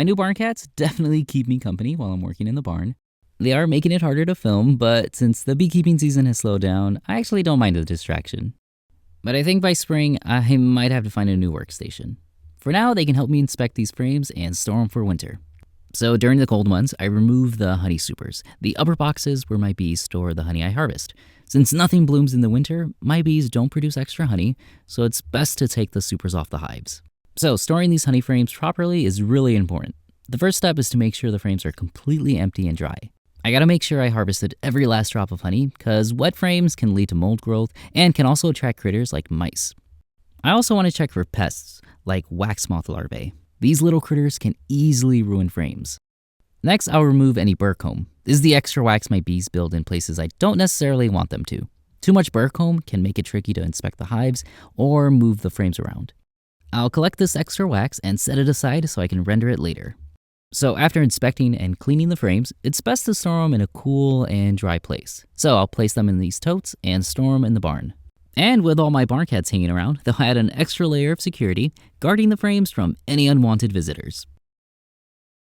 My new barn cats definitely keep me company while I'm working in the barn. They are making it harder to film, but since the beekeeping season has slowed down, I actually don't mind the distraction. But I think by spring, I might have to find a new workstation. For now, they can help me inspect these frames and store them for winter. So during the cold months, I remove the honey supers, the upper boxes where my bees store the honey I harvest. Since nothing blooms in the winter, my bees don't produce extra honey, so it's best to take the supers off the hives. So storing these honey frames properly is really important. The first step is to make sure the frames are completely empty and dry. I gotta make sure I harvested every last drop of honey, because wet frames can lead to mold growth and can also attract critters like mice. I also want to check for pests, like wax moth larvae. These little critters can easily ruin frames. Next, I'll remove any burr comb. This is the extra wax my bees build in places I don't necessarily want them to. Too much burr comb can make it tricky to inspect the hives or move the frames around. I'll collect this extra wax and set it aside so I can render it later. So after inspecting and cleaning the frames, it's best to store them in a cool and dry place. So I'll place them in these totes and store them in the barn. And with all my barn cats hanging around, they'll add an extra layer of security, guarding the frames from any unwanted visitors.